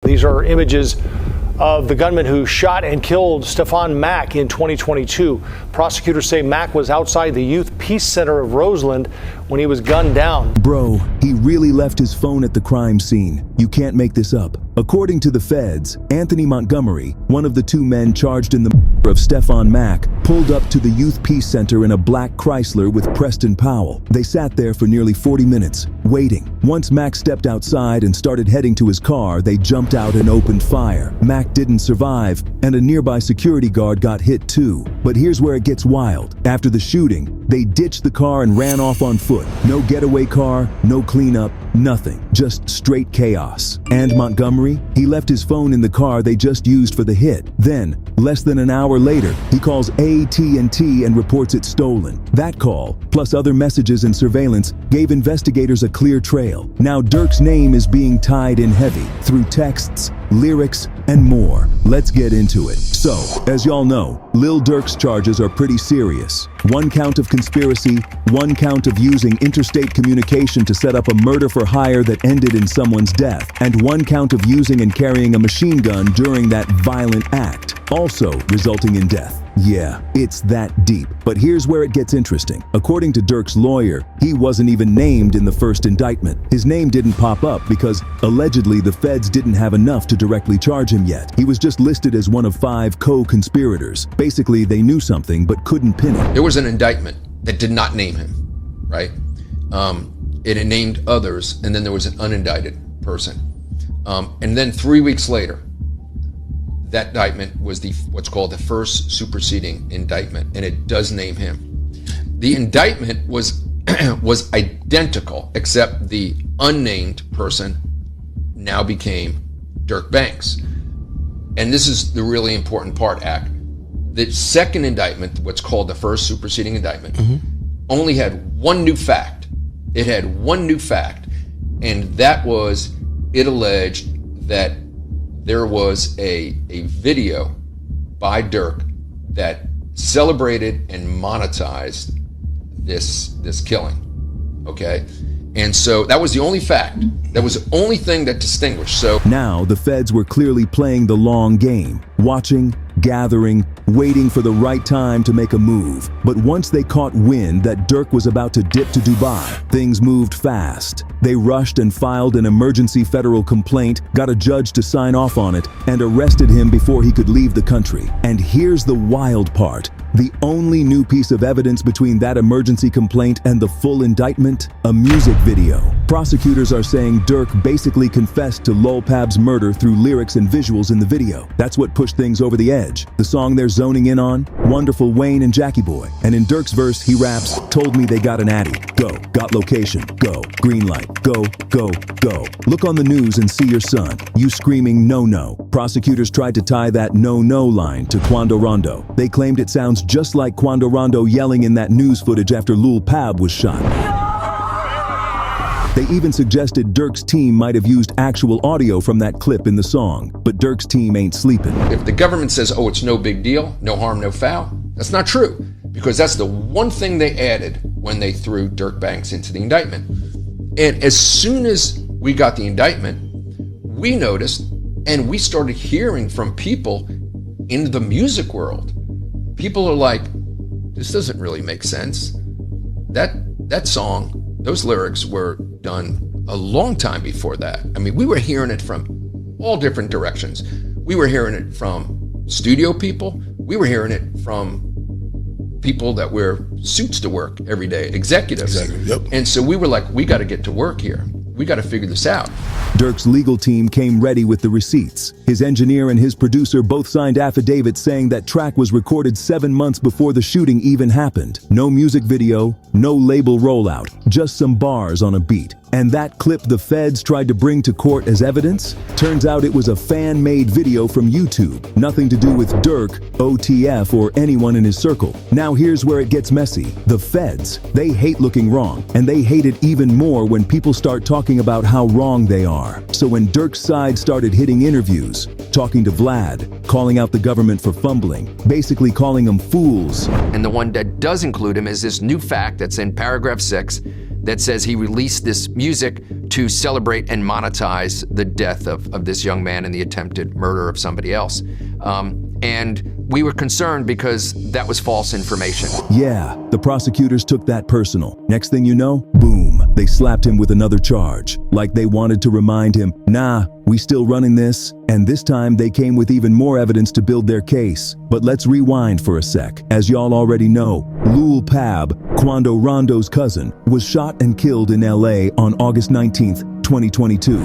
These are images of the gunman who shot and killed Stefon Mack in 2022. Prosecutors say Mack was outside the Youth Peace Center of Roseland when he was gunned down. Bro, he really left his phone at the crime scene. You can't make this up. According to the feds, Anthony Montgomery, one of the two men charged in the murder of Stefon Mack, pulled up to the Youth Peace Center in a black Chrysler with Preston Powell. They sat there for nearly 40 minutes, waiting. Once Mack stepped outside and started heading to his car, they jumped out and opened fire. Mack didn't survive, and a nearby security guard got hit too. But here's where it gets wild. After the shooting, they ditched the car and ran off on foot. No getaway car, no cleanup, nothing. Just straight chaos. And Montgomery, he left his phone in the car they just used for the hit. Then, less than an hour later, he calls AT&T and reports it stolen. That call, plus other messages and surveillance, gave investigators a clear trail. Now Durk's name is being tied in heavy through texts, lyrics, and more. Let's get into it. So, as y'all know, Lil Durk's charges are pretty serious. 1 count of conspiracy, 1 count of using interstate communication to set up a murder for hire that ended in someone's death, and 1 count of using and carrying a machine gun during that violent act, also resulting in death. Yeah, it's that deep. But here's where it gets interesting. According to Durk's lawyer, he wasn't even named in the first indictment. His name didn't pop up because, allegedly, the feds didn't have enough to directly charge him yet. He was just listed as one of 5 co-conspirators. Basically, they knew something but couldn't pin it. There was an indictment that did not name him, right? It had named others, and then there was an unindicted person. And then 3 weeks later, that indictment was what's called the first superseding indictment, and it does name him. The indictment was was identical, except the unnamed person now became Durk Banks. And this is the really important part, Ack. The second indictment, what's called the first superseding indictment, only had 1 new fact. It had 1 new fact, and that was it alleged that there was a video by Durk that celebrated and monetized this killing, okay? And so that was the only fact. That was the only thing that distinguished. So now the feds were clearly playing the long game, watching, gathering, waiting for the right time to make a move. But once they caught wind that Durk was about to dip to Dubai, things moved fast. They rushed and filed an emergency federal complaint, got a judge to sign off on it, and arrested him before he could leave the country. And here's the wild part. The only new piece of evidence between that emergency complaint and the full indictment? A music video. Prosecutors are saying Durk basically confessed to Lil Pab's murder through lyrics and visuals in the video. That's what pushed things over the edge. The song they're zoning in on? Wonderful Wayne and Jackie Boy. And in Durk's verse, he raps, "Told me they got an addy. Go. Got location. Go. Green light. Go, go, go. Look on the news and see your son. You screaming no, no." Prosecutors tried to tie that no, no line to Quando Rondo. They claimed it sounds just like Quando Rondo yelling in that news footage after Lil Pab was shot. They even suggested Durk's team might have used actual audio from that clip in the song, but Durk's team ain't sleeping. if the government says, oh, it's no big deal, no harm, no foul, that's not true, because that's the one thing they added when they threw Durk Banks into the indictment. And as soon as we got the indictment, we noticed and we started hearing from people in the music world. People are like, this doesn't really make sense. That song, those lyrics were done a long time before that. I mean, we were hearing it from all different directions. We were hearing it from studio people. We were hearing it from people that wear suits to work every day, executives. Exactly, yep. And so we were like, we got to get to work here. We got to figure this out. Durk's legal team came ready with the receipts. His engineer and his producer both signed affidavits saying that track was recorded 7 months before the shooting even happened. No music video, no label rollout, just some bars on a beat. And that clip the feds tried to bring to court as evidence? Turns out it was a fan-made video from YouTube. Nothing to do with Durk, OTF, or anyone in his circle. Now here's where it gets messy. The feds, they hate looking wrong, and they hate it even more when people start talking about how wrong they are. So when Durk's side started hitting interviews, talking to Vlad, calling out the government for fumbling, basically calling them fools. And the one that does include him is this new fact that's in paragraph 6, that says he released this music to celebrate and monetize the death of this young man and the attempted murder of somebody else. And we were concerned because that was false information. Yeah, the prosecutors took that personal. Next thing you know, boom, they slapped him with another charge. Like they wanted to remind him, nah, we still running this. And this time they came with even more evidence to build their case. But let's rewind for a sec. As y'all already know, Lil Pab, Quando Rondo's cousin, was shot and killed in LA on August 19th, 2022.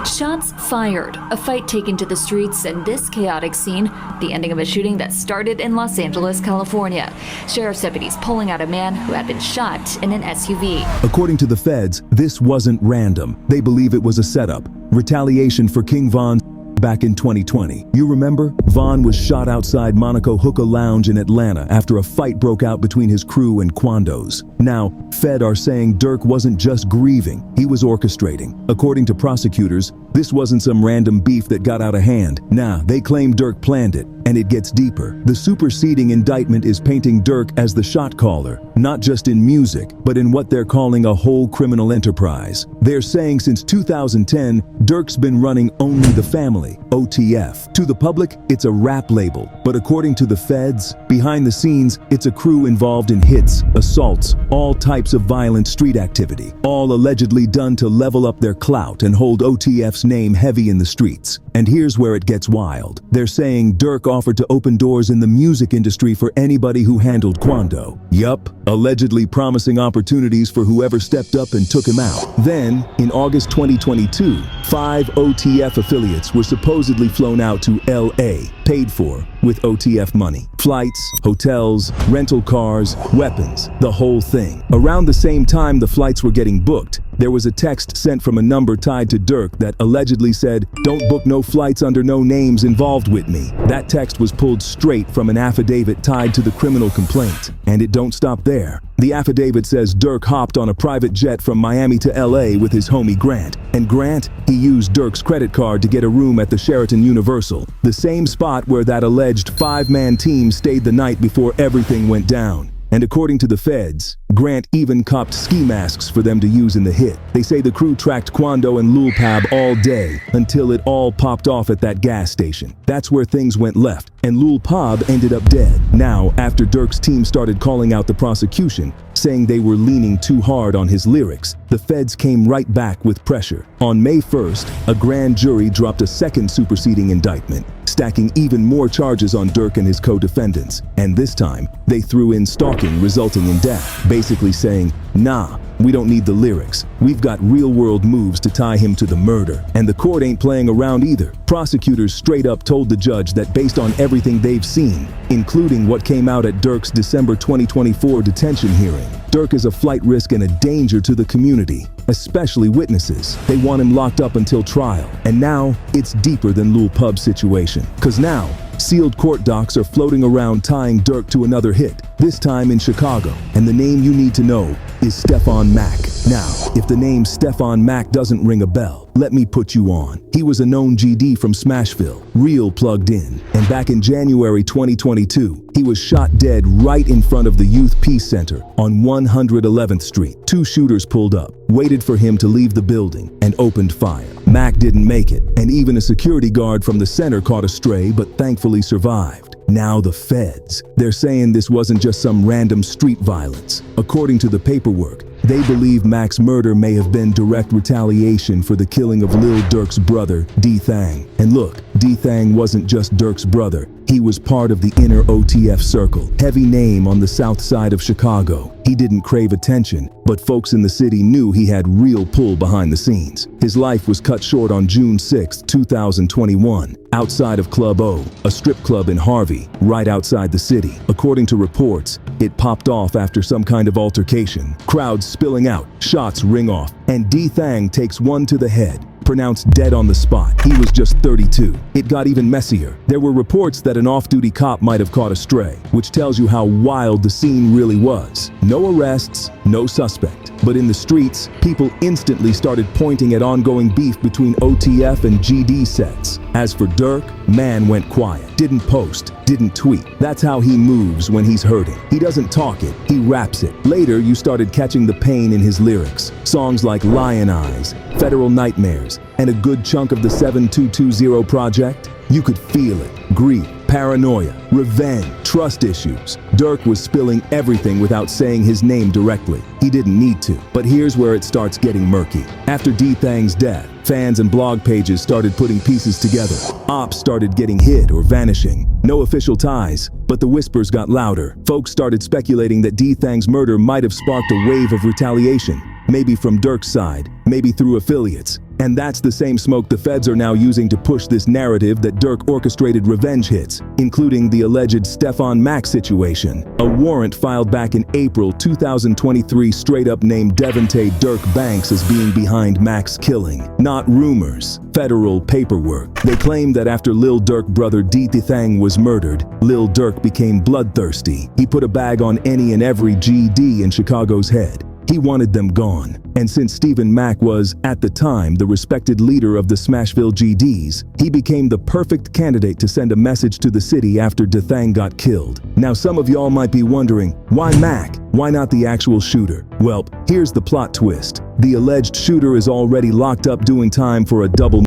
Shots fired, a fight taken to the streets, and this chaotic scene, the ending of a shooting that started in Los Angeles, California. Sheriff's deputies pulling out a man who had been shot in an SUV. According to the feds, this wasn't random. They believe it was a setup. Retaliation for King Von back in 2020. You remember? Von was shot outside Monaco Hookah Lounge in Atlanta after a fight broke out between his crew and Quando's. Now, Fed are saying Durk wasn't just grieving, he was orchestrating. According to prosecutors, this wasn't some random beef that got out of hand. Nah, they claim Durk planned it, and it gets deeper. The superseding indictment is painting Durk as the shot caller, not just in music, but in what they're calling a whole criminal enterprise. They're saying since 2010, Durk's been running Only the Family, OTF. To the public, it's a rap label, but according to the feds, behind the scenes, it's a crew involved in hits, assaults, all types of violent street activity, all allegedly done to level up their clout and hold OTF's name heavy in the streets. And here's where it gets wild. They're saying Durk offered to open doors in the music industry for anybody who handled Quando. Yup, allegedly promising opportunities for whoever stepped up and took him out. Then, in August 2022, 5 OTF affiliates were supposedly flown out to LA, paid for with OTF money. Flights, hotels, rental cars, weapons, the whole thing. Around the same time the flights were getting booked, there was a text sent from a number tied to Durk that allegedly said, "Don't book no flights under no names involved with me." That text was pulled straight from an affidavit tied to the criminal complaint. And it don't stop there. The affidavit says Durk hopped on a private jet from Miami to LA with his homie Grant. And Grant, he used Durk's credit card to get a room at the Sheraton Universal, the same spot where that alleged 5-man team stayed the night before everything went down. And according to the feds, Grant even copped ski masks for them to use in the hit. They say the crew tracked Quando and Lil Pab all day until it all popped off at that gas station. That's where things went left, and Lil Pab ended up dead. Now, after Durk's team started calling out the prosecution, saying they were leaning too hard on his lyrics, the feds came right back with pressure. On May 1st, a grand jury dropped a second superseding indictment, stacking even more charges on Durk and his co-defendants. And this time, they threw in stalking resulting in death, basically saying, nah, we don't need the lyrics. We've got real-world moves to tie him to the murder. And the court ain't playing around either. Prosecutors straight up told the judge that based on everything they've seen, including what came out at Durk's December 2024 detention hearing, Durk is a flight risk and a danger to the community, especially witnesses. They want him locked up until trial. And now, it's deeper than Lil Pub's situation. 'Cause now, sealed court docs are floating around tying Durk to another hit, this time in Chicago. And the name you need to know is Stefon Mack. Now, if the name Stefon Mack doesn't ring a bell, let me put you on. He was a known GD from Smashville, real plugged in. And back in January 2022, he was shot dead right in front of the Youth Peace Center on 111th Street. 2 shooters pulled up, waited for him to leave the building, and opened fire. Mack didn't make it, and even a security guard from the center caught a stray but thankfully survived. Now the feds. They're saying this wasn't just some random street violence. According to the paperwork, they believe Mack's murder may have been direct retaliation for the killing of Lil Durk's brother, D-Thang. And look, D-Thang wasn't just Durk's brother. He was part of the inner OTF circle, heavy name on the south side of Chicago. He didn't crave attention, but folks in the city knew he had real pull behind the scenes. His life was cut short on June 6, 2021, outside of Club O, a strip club in Harvey, right outside the city. According to reports, it popped off after some kind of altercation. Crowds spilling out, shots ring off, and D-Thang takes one to the head, pronounced dead on the spot. He was just 32. It got even messier. There were reports that an off-duty cop might have caught a stray, which tells you how wild the scene really was. No arrests, no suspect. But in the streets, people instantly started pointing at ongoing beef between OTF and GD sets. As for Durk, man went quiet, didn't post, didn't tweet. That's how he moves when he's hurting. He doesn't talk it, he raps it. Later, you started catching the pain in his lyrics. Songs like Lion Eyes, Federal Nightmares, and a good chunk of the 7220 project. You could feel it. Grief, paranoia, revenge, trust issues. Durk was spilling everything without saying his name directly. He didn't need to. But here's where it starts getting murky. After D-Thang's death, fans and blog pages started putting pieces together. Ops started getting hit or vanishing. No official ties, but the whispers got louder. Folks started speculating that D-Thang's murder might have sparked a wave of retaliation. Maybe from Durk's side, maybe through affiliates. And that's the same smoke the feds are now using to push this narrative that Durk orchestrated revenge hits, including the alleged Stefon Mack situation. A warrant filed back in April 2023 straight up named Devontae Durk Banks as being behind Mack's killing. Not rumors, federal paperwork. They claim that after Lil Durk brother D-Thang was murdered, Lil Durk became bloodthirsty. He put a bag on any and every GD in Chicago's head. He wanted them gone. And since Stefon Mack was, at the time, the respected leader of the Smashville GDs, he became the perfect candidate to send a message to the city after D-Thang got killed. Now some of y'all might be wondering, why Mack? Why not the actual shooter? Well, here's the plot twist. The alleged shooter is already locked up doing time for a double,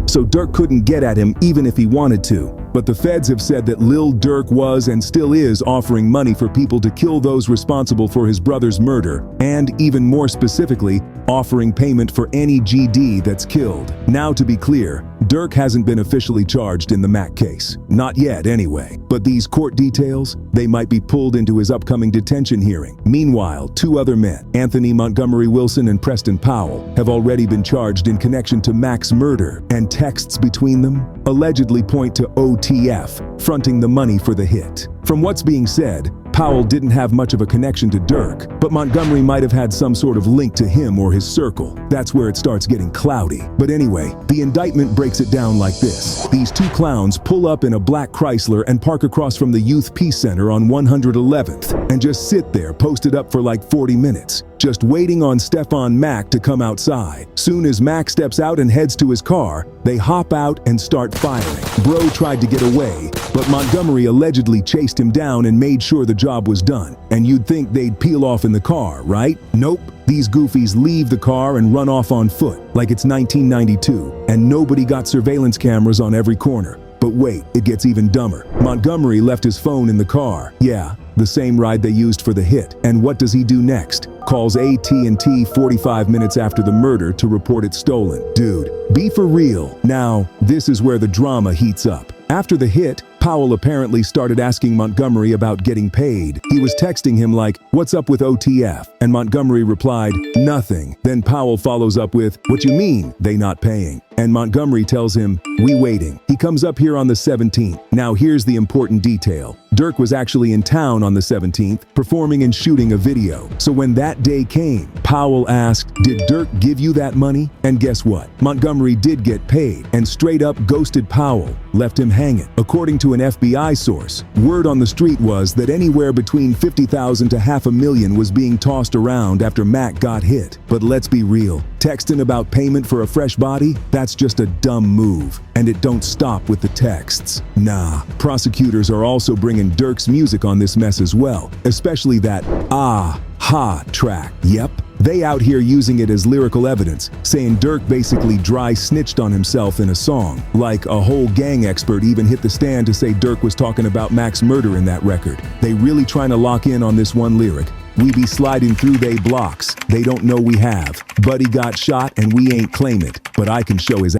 so Durk couldn't get at him even if he wanted to. But the feds have said that Lil Durk was and still is offering money for people to kill those responsible for his brother's murder, and even more specifically, offering payment for any GD that's killed. Now to be clear, Durk hasn't been officially charged in the Mack case. Not yet anyway. But these court details, they might be pulled into his upcoming detention hearing. Meanwhile, two other men, Anthony Montgomery Wilson and Preston Powell, have already been charged in connection to Mack's murder, and texts between them allegedly point to OTF fronting the money for the hit. From what's being said, Powell didn't have much of a connection to Durk, but Montgomery might have had some sort of link to him or his circle. That's where it starts getting cloudy. But anyway, the indictment breaks it down like this. These two clowns pull up in a black Chrysler and park across from the Youth Peace Center on 111th and just sit there posted up for like 40 minutes. Just waiting on Stefon Mack to come outside. Soon as Mack steps out and heads to his car, they hop out and start firing. Bro tried to get away, but Montgomery allegedly chased him down and made sure the job was done. And you'd think they'd peel off in the car, right? Nope. These goofies leave the car and run off on foot, like it's 1992, and nobody got surveillance cameras on every corner. But wait, it gets even dumber. Montgomery left his phone in the car. Yeah, the same ride they used for the hit. And what does he do next? Calls AT&T 45 minutes after the murder to report it stolen. Dude, be for real. Now, this is where the drama heats up. After the hit, Powell apparently started asking Montgomery about getting paid. He was texting him like, "What's up with OTF?" And Montgomery replied, "Nothing." Then Powell follows up with, "What you mean, they not paying?" And Montgomery tells him, "We waiting." He comes up here on the 17th. Now here's the important detail. Durk was actually in town on the 17th, performing and shooting a video. So when that day came, Powell asked, "Did Durk give you that money?" And guess what? Montgomery did get paid and straight up ghosted Powell, left him hanging. According to an FBI source, word on the street was that anywhere between $50,000 to $500,000 was being tossed around after Mack got hit. But let's be real, texting about payment for a fresh body? That's just a dumb move. And it don't stop with the texts. Nah, prosecutors are also bringing Durk's music on this mess as well, especially that "Ah Ha" track. Yep. They out here using it as lyrical evidence, saying Durk basically dry snitched on himself in a song. Like a whole gang expert even hit the stand to say Durk was talking about Mack's murder in that record. They really trying to lock in on this one lyric. "We be sliding through they blocks. They don't know we have. Buddy got shot and we ain't claim it, but I can show his."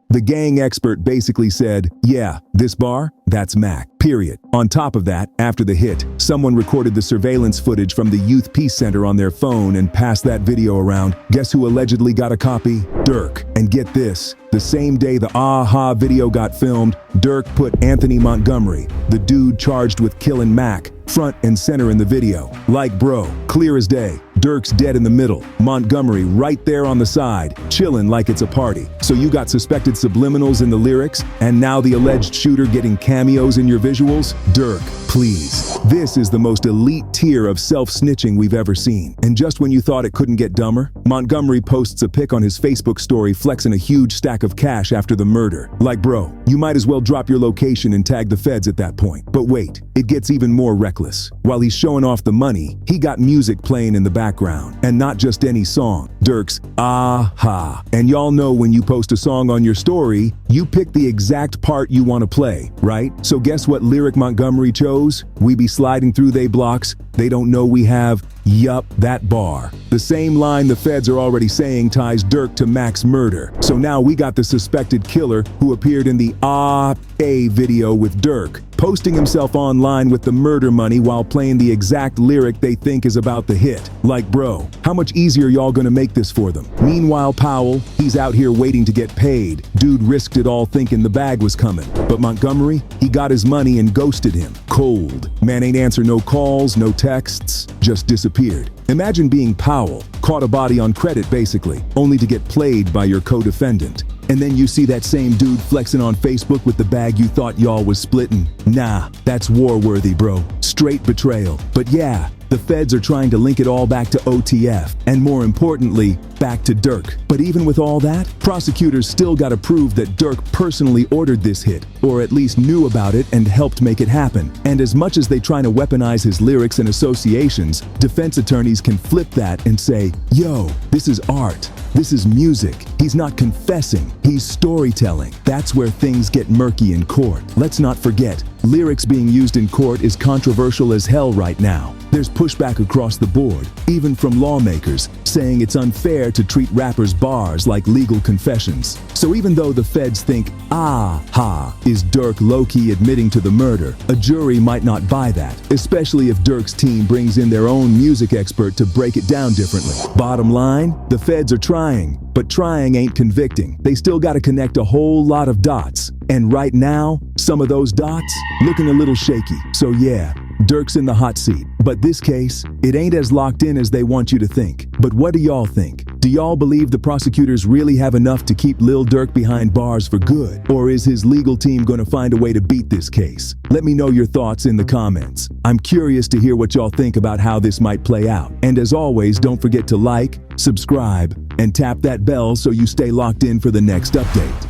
The gang expert basically said, "Yeah, this bar, that's Mack, period." On top of that, after the hit, someone recorded the surveillance footage from the Youth Peace Center on their phone and passed that video around. Guess who allegedly got a copy? Durk. And get this, the same day the "Ah-ha" video got filmed, Durk put Anthony Montgomery, the dude charged with killing Mack, front and center in the video. Like bro, clear as day. Durk's dead in the middle, Montgomery right there on the side, chilling like it's a party. So you got suspected subliminals in the lyrics, and now the alleged shooter getting cameos in your visuals? Durk, please. This is the most elite tier of self-snitching we've ever seen. And just when you thought it couldn't get dumber, Montgomery posts a pic on his Facebook story flexing a huge stack of cash after the murder. Like, bro, you might as well drop your location and tag the feds at that point. But wait, it gets even more reckless. While he's showing off the money, he got music playing in the background. And not just any song, Durk's Ah-Ha. And y'all know when you post a song on your story, you pick the exact part you want to play, right? So guess what lyric Montgomery chose? We be sliding through they blocks, they don't know we have, yup, that bar. The same line the feds are already saying ties Durk to Mack's murder. So now we got the suspected killer who appeared in the Ah-A video with Durk, posting himself online with the murder money while playing the exact lyric they think is about the hit. Like, bro, how much easier y'all gonna make this for them? Meanwhile, Powell, he's out here waiting to get paid. Dude risked it all thinking the bag was coming. But Montgomery, he got his money and ghosted him. Cold. Man ain't answer no calls, no texts, just disappeared. Imagine being Powell, caught a body on credit basically, only to get played by your co-defendant. And then you see that same dude flexing on Facebook with the bag you thought y'all was splitting. Nah, that's war-worthy, bro. Straight betrayal. But yeah, the feds are trying to link it all back to OTF, and more importantly, back to Durk. But even with all that, prosecutors still gotta prove that Durk personally ordered this hit, or at least knew about it and helped make it happen. And as much as they try to weaponize his lyrics and associations, defense attorneys can flip that and say, yo, this is art. This is music. He's not confessing, he's storytelling. That's where things get murky in court. Let's not forget, lyrics being used in court is controversial as hell right now. There's pushback across the board, even from lawmakers, saying it's unfair to treat rappers' bars like legal confessions. So even though the feds think, ah-ha, is Durk low-key admitting to the murder, a jury might not buy that, especially if Durk's team brings in their own music expert to break it down differently. Bottom line, the feds are trying, but trying ain't convicting. They still gotta connect a whole lot of dots. And right now, some of those dots looking a little shaky. So yeah, Durk's in the hot seat. But this case, it ain't as locked in as they want you to think. But what do y'all think? Do y'all believe the prosecutors really have enough to keep Lil Durk behind bars for good? Or is his legal team gonna find a way to beat this case? Let me know your thoughts in the comments. I'm curious to hear what y'all think about how this might play out. And as always, don't forget to like, subscribe, and tap that bell so you stay locked in for the next update.